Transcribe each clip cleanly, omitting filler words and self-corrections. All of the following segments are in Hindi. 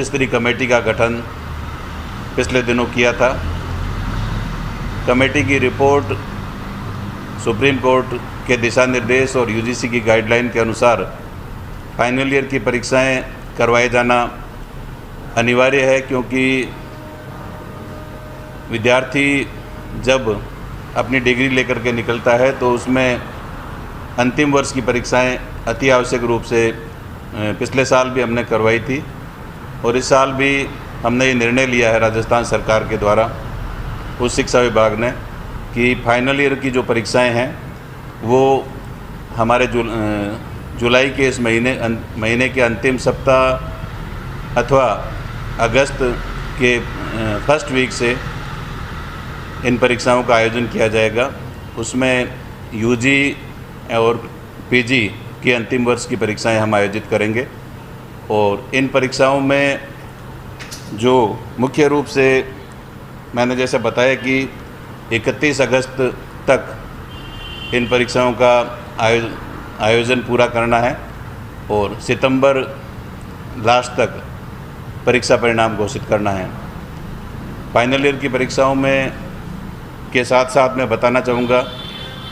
स्तरीय कमेटी का गठन पिछले दिनों किया था। कमेटी की रिपोर्ट सुप्रीम कोर्ट के दिशा निर्देश और यूजीसी की गाइडलाइन के अनुसार फाइनल ईयर की परीक्षाएं करवाए जाना अनिवार्य है, क्योंकि विद्यार्थी जब अपनी डिग्री लेकर के निकलता है तो उसमें अंतिम वर्ष की परीक्षाएं अति आवश्यक रूप से पिछले साल भी हमने करवाई थी और इस साल भी हमने ये निर्णय लिया है राजस्थान सरकार के द्वारा उच्च शिक्षा विभाग ने कि फाइनल ईयर की जो परीक्षाएं हैं वो हमारे जुलाई के इस महीने के अंतिम सप्ताह अथवा अगस्त के फर्स्ट वीक से इन परीक्षाओं का आयोजन किया जाएगा। उसमें यूजी और पीजी की अंतिम वर्ष की परीक्षाएं हम आयोजित करेंगे और इन परीक्षाओं में जो मुख्य रूप से मैंने जैसे बताया कि 31 अगस्त तक इन परीक्षाओं का आयोजन पूरा करना है और सितंबर लास्ट तक परीक्षा परिणाम घोषित करना है। फाइनल ईयर की परीक्षाओं में के साथ साथ मैं बताना चाहूँगा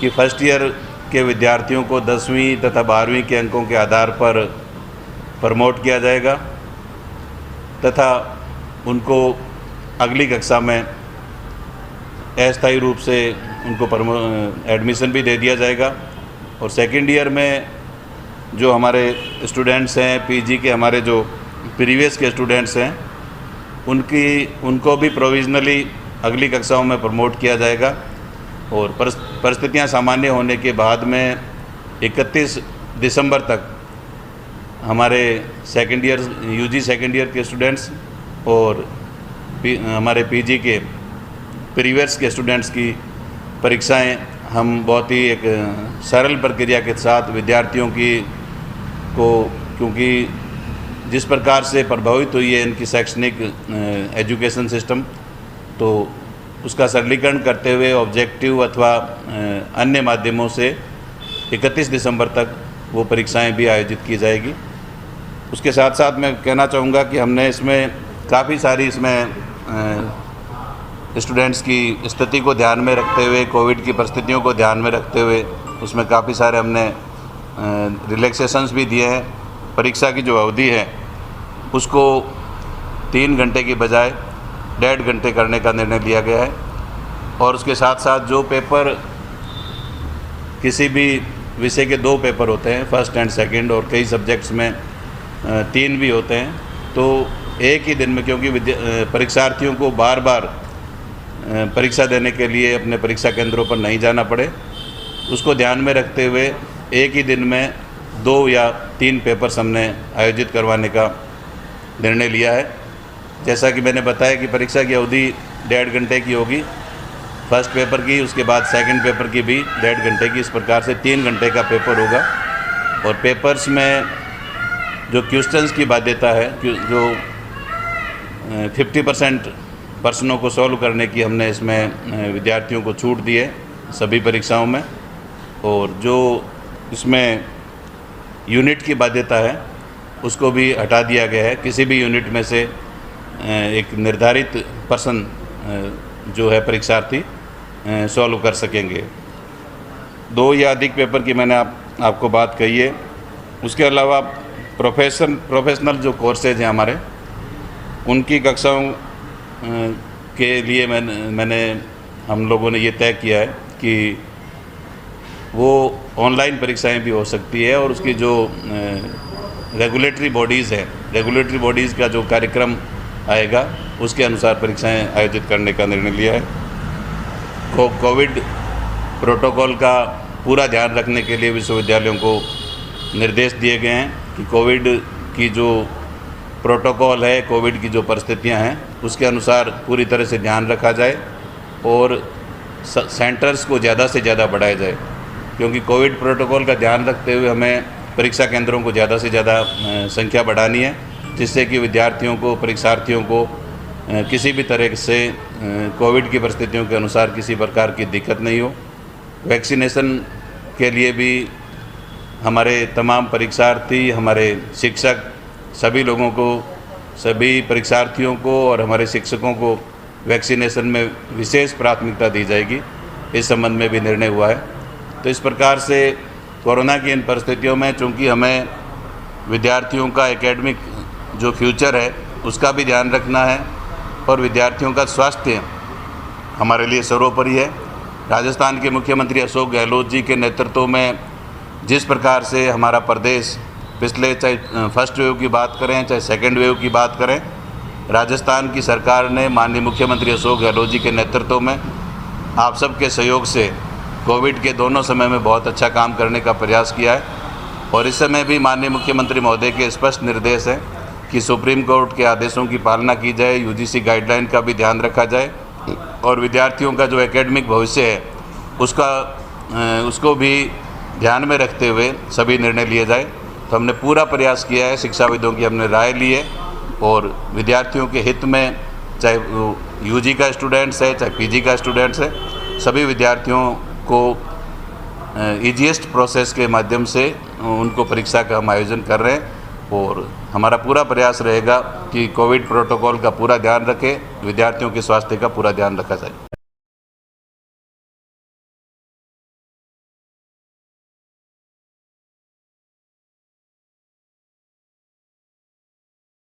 कि फर्स्ट ईयर के विद्यार्थियों को 10वीं तथा 12वीं के अंकों के आधार पर प्रमोट किया जाएगा तथा उनको अगली कक्षा में अस्थायी रूप से उनको एडमिशन भी दे दिया जाएगा। और सेकेंड ईयर में जो हमारे स्टूडेंट्स हैं, पीजी के हमारे जो प्रीवियस के स्टूडेंट्स हैं, उनको भी प्रोविजनली अगली कक्षाओं में प्रमोट किया जाएगा और परिस्थितियां सामान्य होने के बाद में 31 दिसंबर तक हमारे second year UG second year के स्टूडेंट्स और हमारे पीजी के प्रीवियस के स्टूडेंट्स की परीक्षाएं हम बहुत ही एक सरल प्रक्रिया के साथ विद्यार्थियों को, क्योंकि जिस प्रकार से प्रभावित हुई है इनकी शैक्षणिक एजुकेशन सिस्टम, तो उसका सरलीकरण करते हुए ऑब्जेक्टिव अथवा अन्य माध्यमों से 31 दिसंबर तक वो परीक्षाएं भी आयोजित की जाएगी। उसके साथ साथ मैं कहना चाहूँगा कि हमने इसमें काफ़ी सारी स्टूडेंट्स की स्थिति को ध्यान में रखते हुए, कोविड की परिस्थितियों को ध्यान में रखते हुए उसमें काफ़ी सारे हमने रिलैक्सेशंस भी दिए हैं। परीक्षा की जो अवधि है उसको 3 घंटे की बजाय 1.5 घंटे करने का निर्णय लिया गया है और उसके साथ साथ जो पेपर किसी भी विषय के 2 पेपर होते हैं, फर्स्ट एंड सेकंड, और कई सब्जेक्ट्स में 3 भी होते हैं, तो एक ही दिन में, क्योंकि परीक्षार्थियों को बार बार परीक्षा देने के लिए अपने परीक्षा केंद्रों पर नहीं जाना पड़े, उसको ध्यान में रखते हुए एक ही दिन में 2 या 3 पेपर्स हमने आयोजित करवाने का निर्णय लिया है। जैसा कि मैंने बताया कि परीक्षा की अवधि 1.5 घंटे की होगी फर्स्ट पेपर की, उसके बाद सेकंड पेपर की भी 1.5 घंटे की, इस प्रकार से 3 घंटे का पेपर होगा। और पेपर्स में जो क्वेश्चंस की बाध्यता है, जो 50% प्रश्नों को सॉल्व करने की हमने इसमें विद्यार्थियों को छूट दी है सभी परीक्षाओं में, और जो इसमें यूनिट की बाध्यता है उसको भी हटा दिया गया है। किसी भी यूनिट में से एक निर्धारित प्रश्न जो है परीक्षार्थी सॉल्व कर सकेंगे। 2 या अधिक पेपर की मैंने आपको बात कही है। उसके अलावा प्रोफेशनल जो कोर्सेज हैं हमारे, उनकी कक्षाओं के लिए हम लोगों ने ये तय किया है कि वो ऑनलाइन परीक्षाएं भी हो सकती है और उसकी जो रेगुलेटरी बॉडीज़ का जो कार्यक्रम आएगा उसके अनुसार परीक्षाएं आयोजित करने का निर्णय लिया है। कोविड प्रोटोकॉल का पूरा ध्यान रखने के लिए विश्वविद्यालयों को निर्देश दिए गए हैं कि कोविड की जो प्रोटोकॉल है, कोविड की जो परिस्थितियां हैं, उसके अनुसार पूरी तरह से ध्यान रखा जाए और सेंटर्स को ज़्यादा से ज़्यादा बढ़ाया जाए, क्योंकि कोविड प्रोटोकॉल का ध्यान रखते हुए हमें परीक्षा केंद्रों को ज़्यादा से ज़्यादा संख्या बढ़ानी है, जिससे कि विद्यार्थियों को, परीक्षार्थियों को किसी भी तरह से कोविड की परिस्थितियों के अनुसार किसी प्रकार की दिक्कत नहीं हो। वैक्सीनेशन के लिए भी हमारे तमाम परीक्षार्थी, हमारे शिक्षक, सभी लोगों को सभी परीक्षार्थियों को और हमारे शिक्षकों को वैक्सीनेशन में विशेष प्राथमिकता दी जाएगी, इस संबंध में भी निर्णय हुआ है। तो इस प्रकार से कोरोना की इन परिस्थितियों में चूँकि हमें विद्यार्थियों का एकेडमिक जो फ्यूचर है उसका भी ध्यान रखना है और विद्यार्थियों का स्वास्थ्य हमारे लिए सर्वोपरि है। राजस्थान के मुख्यमंत्री अशोक गहलोत जी के नेतृत्व में जिस प्रकार से हमारा प्रदेश पिछले, चाहे फर्स्ट वेव की बात करें चाहे सेकंड वेव की बात करें, राजस्थान की सरकार ने माननीय मुख्यमंत्री अशोक गहलोत जी के नेतृत्व में आप सबके सहयोग से कोविड के दोनों समय में बहुत अच्छा काम करने का प्रयास किया है। और इस समय भी माननीय मुख्यमंत्री महोदय के स्पष्ट निर्देश हैं कि सुप्रीम कोर्ट के आदेशों की पालना की जाए, यूजीसी गाइडलाइन का भी ध्यान रखा जाए और विद्यार्थियों का जो एकेडमिक भविष्य है उसको भी ध्यान में रखते हुए सभी निर्णय लिए जाए। तो हमने पूरा प्रयास किया है, शिक्षाविदों की हमने राय ली है और विद्यार्थियों के हित में, चाहे वो यूजी का स्टूडेंट्स है चाहे पीजी का स्टूडेंट्स है, सभी विद्यार्थियों को ईजीएस्ट प्रोसेस के माध्यम से उनको परीक्षा का हम आयोजन कर रहे हैं और हमारा पूरा प्रयास रहेगा कि कोविड प्रोटोकॉल का पूरा ध्यान रखें, विद्यार्थियों के स्वास्थ्य का पूरा ध्यान रखा जाए।